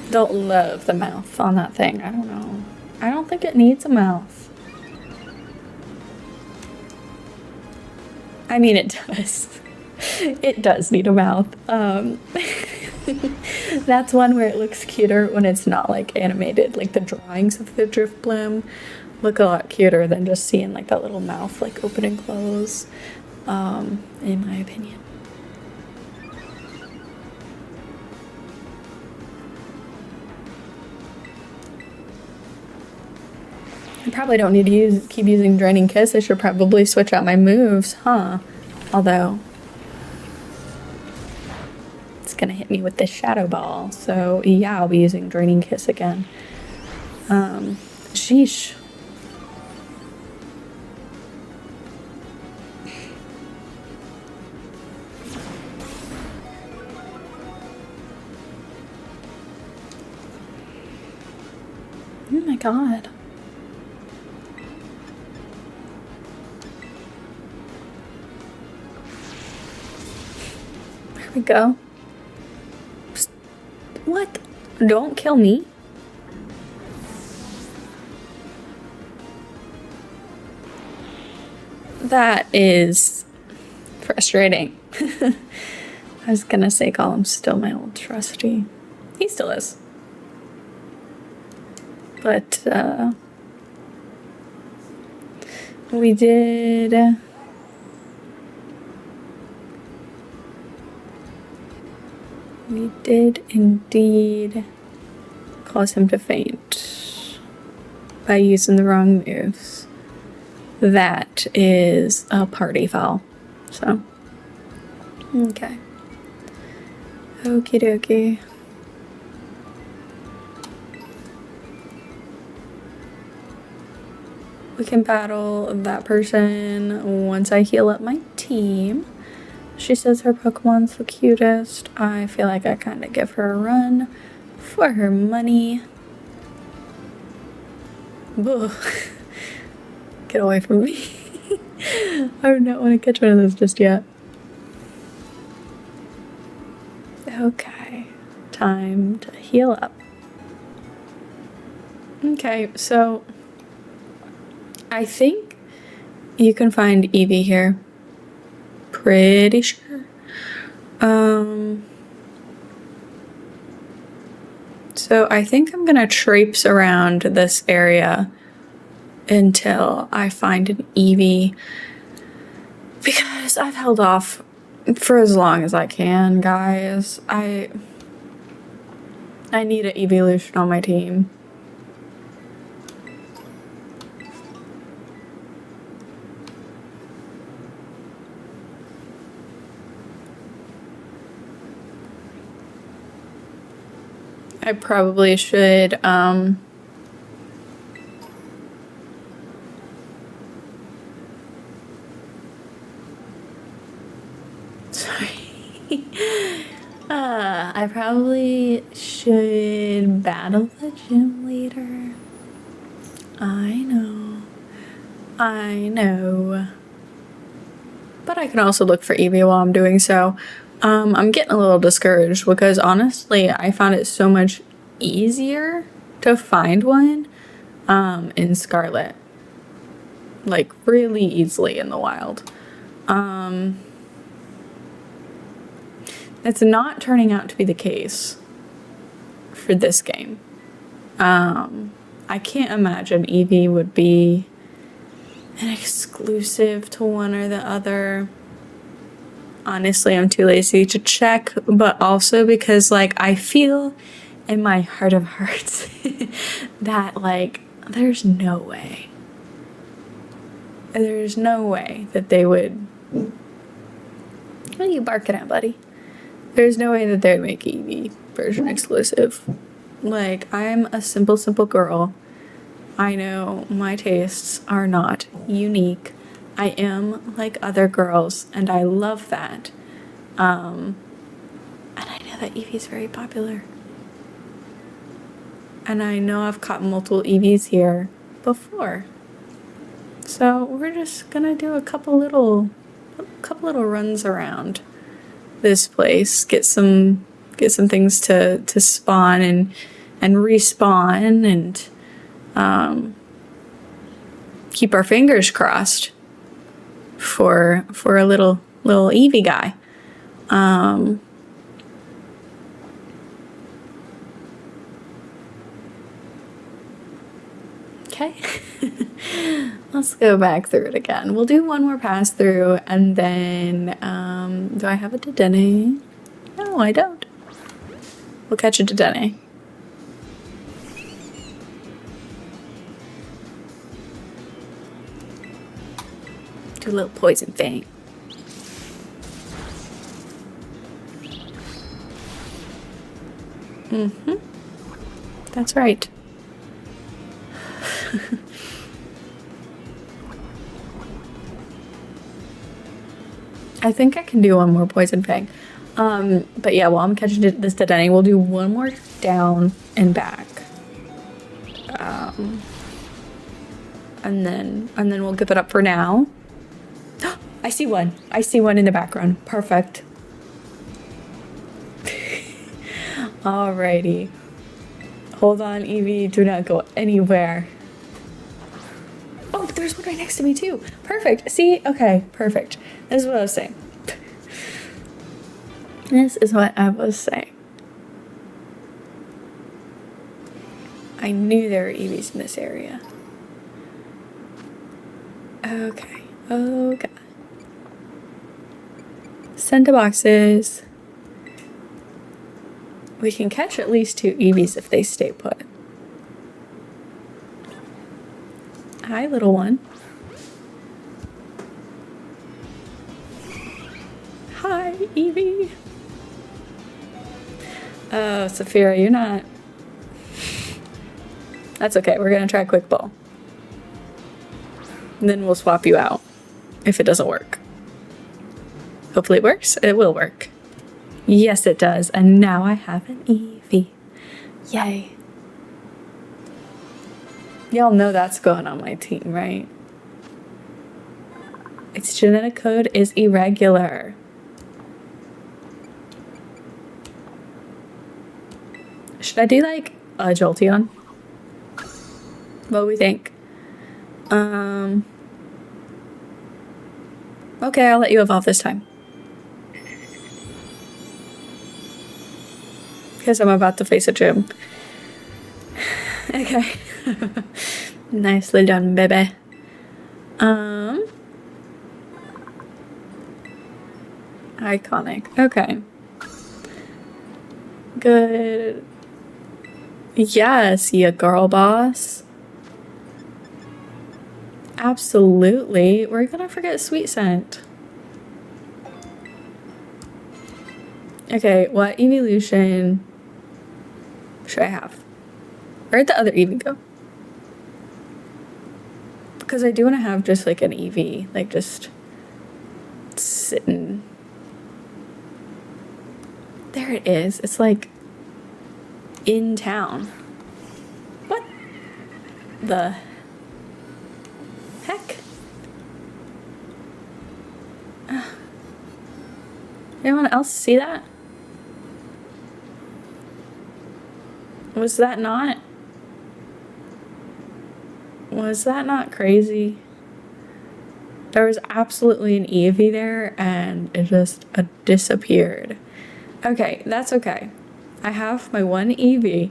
Don't love the mouth on that thing. I don't know. I don't think it needs a mouth. I mean, it does. It does need a mouth. That's one where it looks cuter when it's not like animated. Like the drawings of the drift bloom look a lot cuter than just seeing like that little mouth like open and close, in my opinion. I probably don't need to keep using Draining Kiss. I should probably switch out my moves, huh? Although it's gonna hit me with this Shadow Ball, so yeah, I'll be using Draining Kiss again. Sheesh. Oh my god. There we go. Psst. What? Don't kill me. That is frustrating. I was gonna say Gollum's still my old trusty. He still is. But, we did indeed cause him to faint by using the wrong moves. That is a party foul. So, okay. Okie dokie. We can battle that person once I heal up my team. She says her Pokemon's the cutest. I feel like I kind of give her a run for her money. Ugh. Get away from me. I do not want to catch one of those just yet. Okay, time to heal up. Okay, so I think you can find Eevee here. Pretty sure. So I think I'm gonna traipse around this area until I find an Eevee, because I've held off for as long as I can, guys. I need an evolution on my team. I probably should, sorry. I probably should battle the gym leader. I know. But I can also look for Eevee while I'm doing so. I'm getting a little discouraged because honestly, I found it so much easier to find one in Scarlet. Like, really easily in the wild. It's not turning out to be the case for this game. I can't imagine Eevee would be an exclusive to one or the other. Honestly, I'm too lazy to check, but also because, like, I feel in my heart of hearts that, like, there's no way that they would... What are you barking at, buddy? There's no way that they would make Eevee version exclusive. Like, I'm a simple girl. I know my tastes are not unique. I am like other girls, and I love that. And I know that Eevee's very popular. And I know I've caught multiple Eevees here before. So we're just gonna do a couple little runs around this place, get some get some things to spawn and respawn, and keep our fingers crossed for a little eevee guy. Okay. Let's go back through it again. We'll do one more pass through, and then do I have a Dedenne? No, I don't. We'll catch a Dedenne. Do a little poison thing. That's right. I think I can do one more poison fang. But yeah, while I'm catching this Dedenne, we'll do one more down and back. And then we'll give it up for now. I see one. I see one in the background. Perfect. Alrighty. Hold on, eevee. Do not go anywhere. Oh, there's one right next to me too. Perfect. See? Okay, perfect. This is what I was saying. This is what I was saying. I knew there were eevees in this area. Okay. Okay. Send to boxes. We can catch at least 2 eevees if they stay put. Hi, little one. Hi, eevee. Oh, Saphira, you're not. That's okay. We're gonna try quick ball. And then we'll swap you out if it doesn't work. Hopefully it works. It will work. Yes, it does. And now I have an eevee. Yay. Y'all know that's going on my team, right? Its genetic code is irregular. Should I do like a Jolteon? What do we think? Okay, I'll let you evolve this time. Because I'm about to face a gym. Okay. Nicely done, baby. Iconic. Okay. Good. Yes, you girl boss. Absolutely. We're gonna forget Sweet Scent. Okay, what evolution should I have? Where'd the other Eevee go? Because I do want to have just like an Eevee, like just sitting. There it is. It's like in town. What the heck? Anyone else see that? Was that not crazy? There was absolutely an Eevee there and it just disappeared. Okay, that's okay. I have my one Eevee,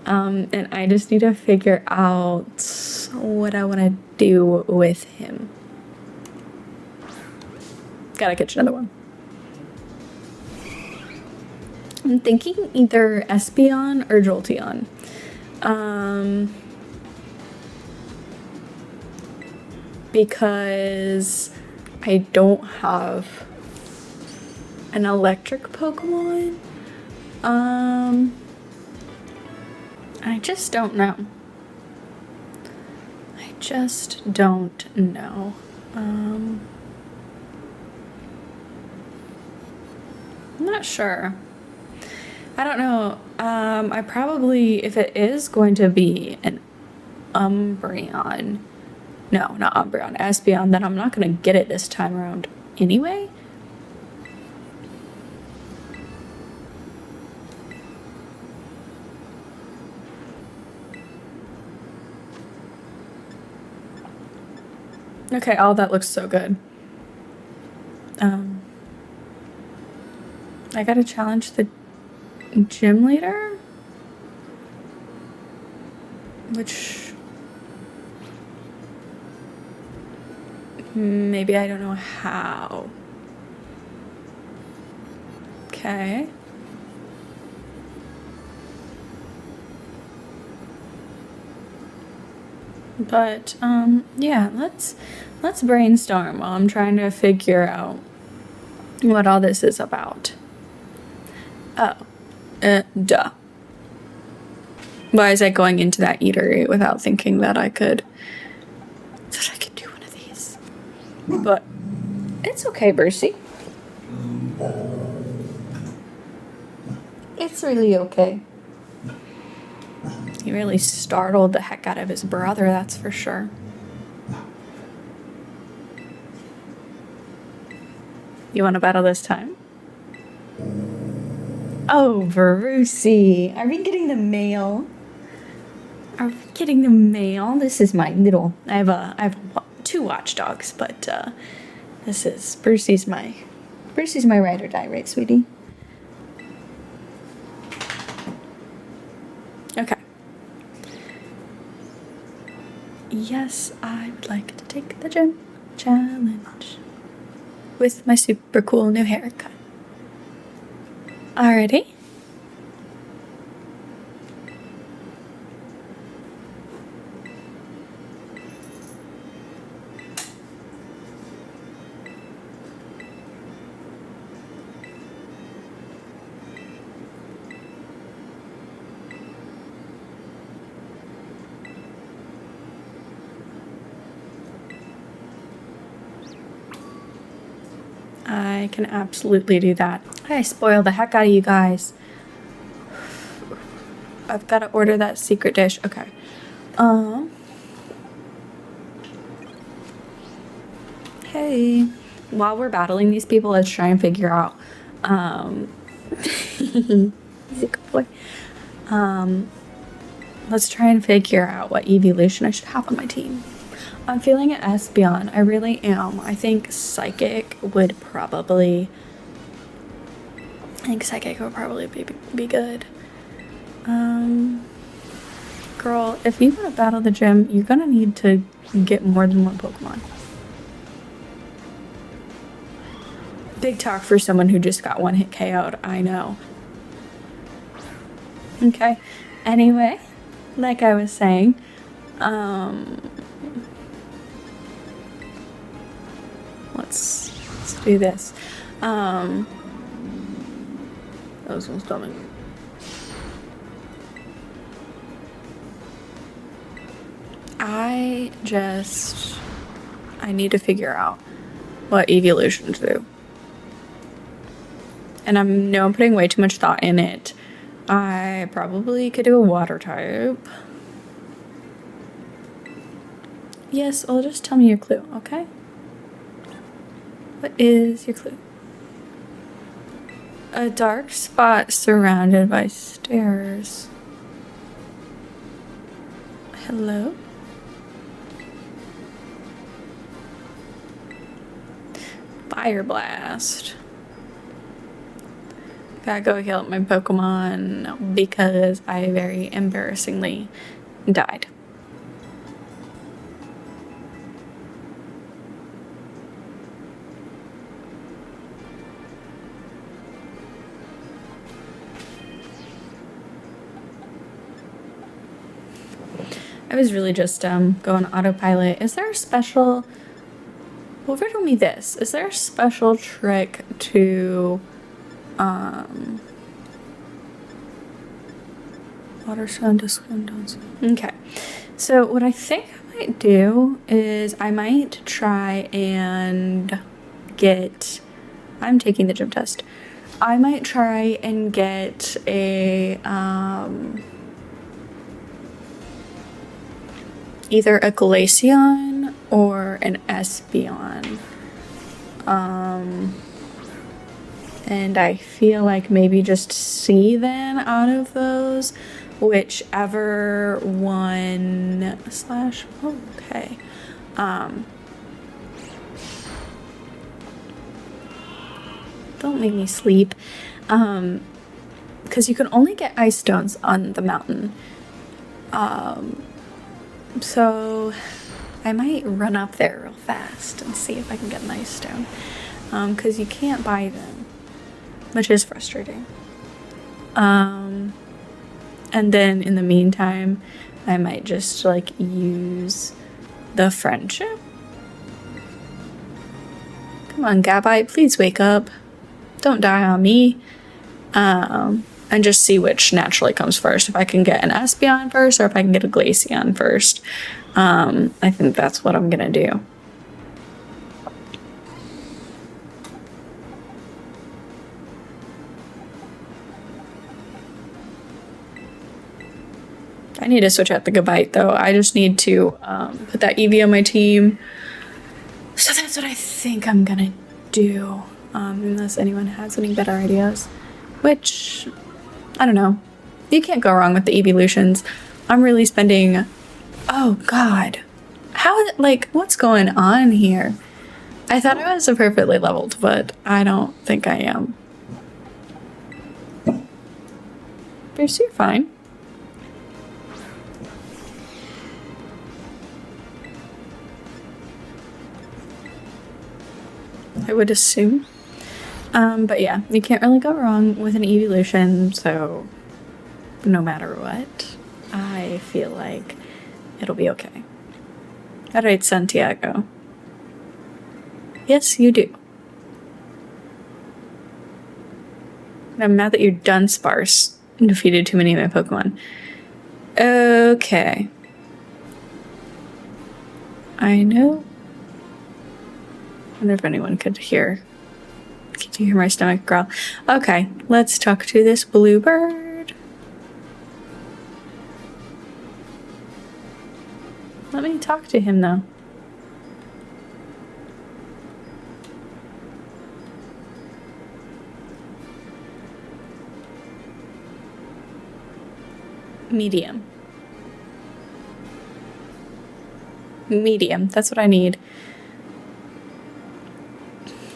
and I just need to figure out what I want to do with him. Gotta catch another one. I'm thinking either Espeon or Jolteon. Because I don't have an electric Pokemon. I just don't know. I just don't know. I'm not sure. I don't know. I probably, if it is going to be an Umbreon, no, not Umbreon, Espeon, then I'm not going to get it this time around anyway. Okay, all that looks so good. I gotta challenge the gym leader? Which... maybe I don't know how. Okay. But, yeah, let's brainstorm while I'm trying to figure out what all this is about. Oh, duh. Why is I going into that eatery without thinking that I could do one of these? But it's okay, Brucey. It's really okay. He really startled the heck out of his brother, that's for sure. You want to battle this time? Oh, Brucey. Are we getting the mail? Are we getting the mail? This is my little... I have 2 watchdogs, but this is... Brucey's my ride or die, right, sweetie? Okay. Yes, I would like to take the gym challenge with my super cool new haircut. Alrighty. I can absolutely do that. I spoil the heck out of you guys. I've got to order that secret dish. Okay. Hey. While we're battling these people, let's try and figure out, he's a good boy. Let's try and figure out what evolution I should have on my team. I'm feeling an Espeon. I really am. I think Psychic would probably be good. Girl, if you want to battle the gym, you're gonna need to get more than one Pokemon. Big talk for someone who just got 1 hit KO'd, I know. Okay. Anyway, like I was saying, let's do this. Those one's coming. I need to figure out what evolutions do. And I'm putting way too much thought in it. I probably could do a water type. Yes, well, just tell me your clue, okay? What is your clue? A dark spot surrounded by stairs. Hello? Fire Blast. Gotta go heal up my Pokemon because I very embarrassingly died. I was really just going autopilot. Is there a special... Well, riddle me this. Is there a special trick to water sound to swim down? Okay. So what I think I might do is I might try and get... I'm taking the gym test. I might try and get a either a Glaceon or an Espeon. And I feel like maybe just see then out of those, whichever one / okay. don't make me sleep. Because you can only get ice stones on the mountain. So I might run up there real fast and see if I can get an ice stone. Because you can't buy them, which is frustrating. And then in the meantime, I might just like use the friendship. Come on, Gabite, please wake up. Don't die on me. And just see which naturally comes first. If I can get an Espeon first or if I can get a Glaceon first. I think that's what I'm gonna do. I need to switch out the Gabite though. I just need to put that Eevee on my team. So that's what I think I'm gonna do. Unless anyone has any better ideas. Which, I don't know. You can't go wrong with the evolutions. I'm really spending... Oh god. How, like, what's going on here? I thought I was perfectly leveled, but I don't think I am. But you're fine. I would assume. But yeah, you can't really go wrong with an evolution, so no matter what, I feel like it'll be okay. Alright, Santiago. Yes, you do. I'm mad that you're done sparse and defeated too many of my Pokemon. Okay. I know. I wonder if anyone could hear my stomach growl. Okay, let's talk to this bluebird. Let me talk to him though. Medium. Medium, that's what I need.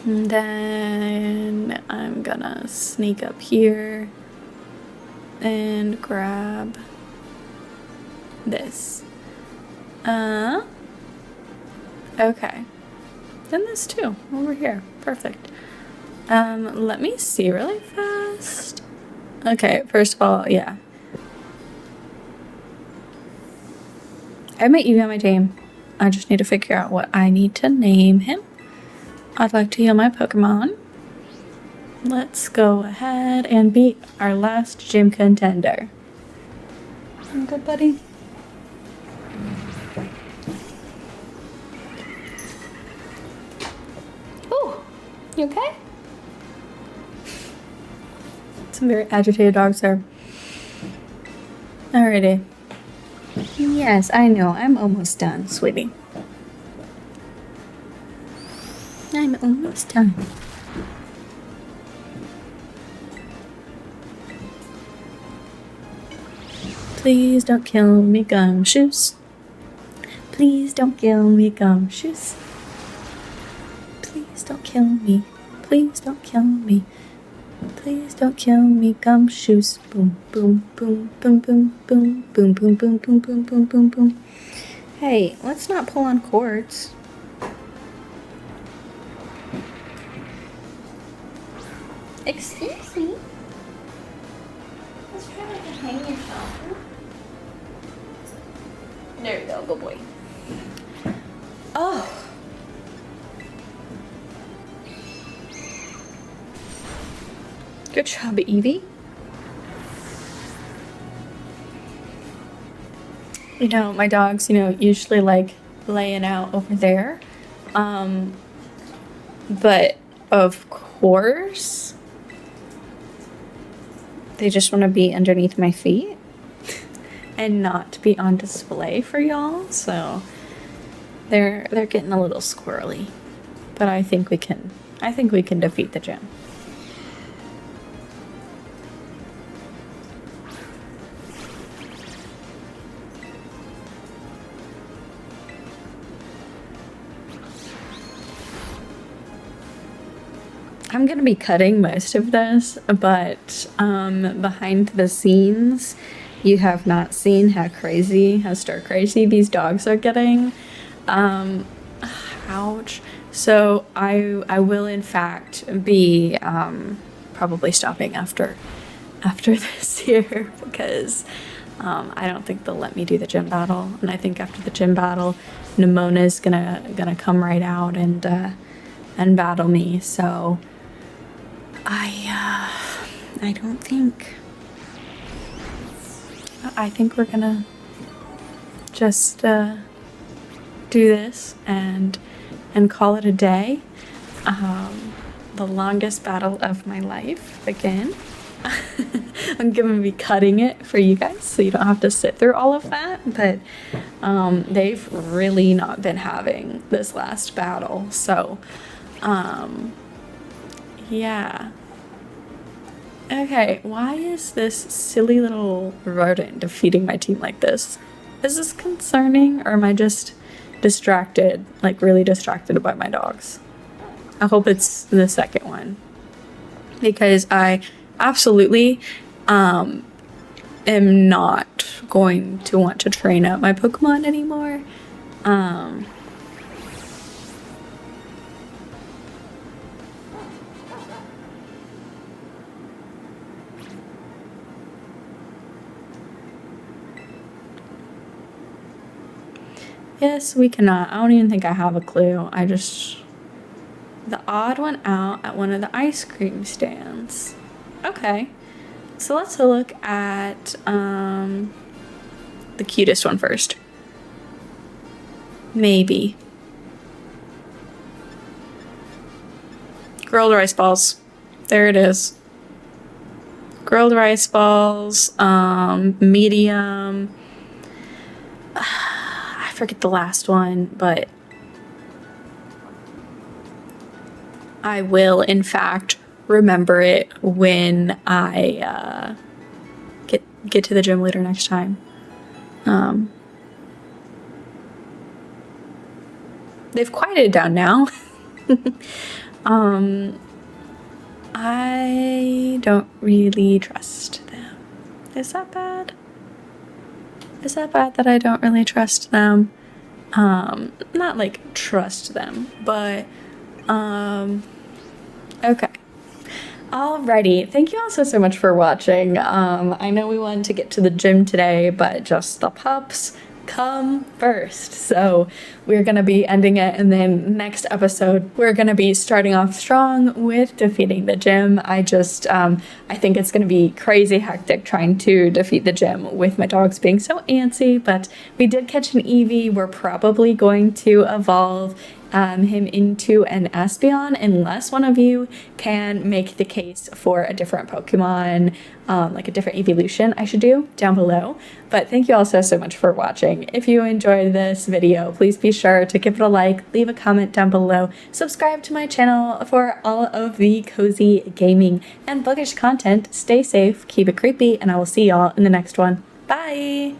And then I'm gonna sneak up here and grab this. Okay. Then this too, over here. Perfect. Let me see really fast. Okay, first of all, yeah. I have my Eevee on my team. I just need to figure out what I need to name him. I'd like to heal my Pokemon. Let's go ahead and beat our last gym contender. I'm good, buddy. Oh, you okay? Some very agitated dogs there. Alrighty. Yes, I know. I'm almost done, sweetie. I'm almost done. Please don't kill me, Gumshoes. Please don't kill me, Gumshoes. Please don't kill me. Please don't kill me. Please don't kill me, Gumshoes. Boom, boom, boom, boom, boom, boom, boom, boom, boom, boom, boom, boom, boom, boom. Hey, let's not pull on cords. Excuse me. Let's try to hang yourself. There you go, good boy. Oh. Good job, Eevee. You know, my dogs, usually like laying out over there. But of course, they just want to be underneath my feet and not be on display for y'all. So they're getting a little squirrely, but I think we can defeat the gym. I'm gonna be cutting most of this, but behind the scenes, you have not seen how stir crazy these dogs are getting. Ouch. So I will in fact be probably stopping after this here because I don't think they'll let me do the gym battle, and I think after the gym battle, Nimona's gonna come right out and battle me. So I don't think. I think we're gonna just do this and call it a day. The longest battle of my life again. I'm gonna be cutting it for you guys so you don't have to sit through all of that, but they've really not been having this last battle, so yeah. Okay, why is this silly little rodent defeating my team like this? Is this concerning, or am I just distracted, like really distracted by my dogs? I hope it's the second one, because I absolutely am not going to want to train up my Pokemon anymore. Yes, we cannot. I don't even think I have a clue. The odd one out at one of the ice cream stands. Okay. So let's look at the cutest one first. Maybe. Grilled rice balls. There it is. Grilled rice balls, medium. I forget the last one, but I will, in fact, remember it when I get to the gym later next time. They've quieted down now. I don't really trust them. Is that bad? Is that bad that I don't really trust them? Not like trust them, but okay. Alrighty, thank you all so much for watching. I know we wanted to get to the gym today, but just the pups come first. So we're gonna be ending it, and then next episode we're gonna be starting off strong with defeating the gym. I think it's gonna be crazy hectic trying to defeat the gym with my dogs being so antsy, but we did catch an Eevee. We're probably going to evolve him into an Espeon, unless one of you can make the case for a different Pokemon, like a different evolution I should do down below. But thank you all so much for watching. If you enjoyed this video, please be sure to give it a like, leave a comment down below, subscribe to my channel for all of the cozy gaming and bookish content. Stay safe, keep it creepy, and I will see y'all in the next one. Bye!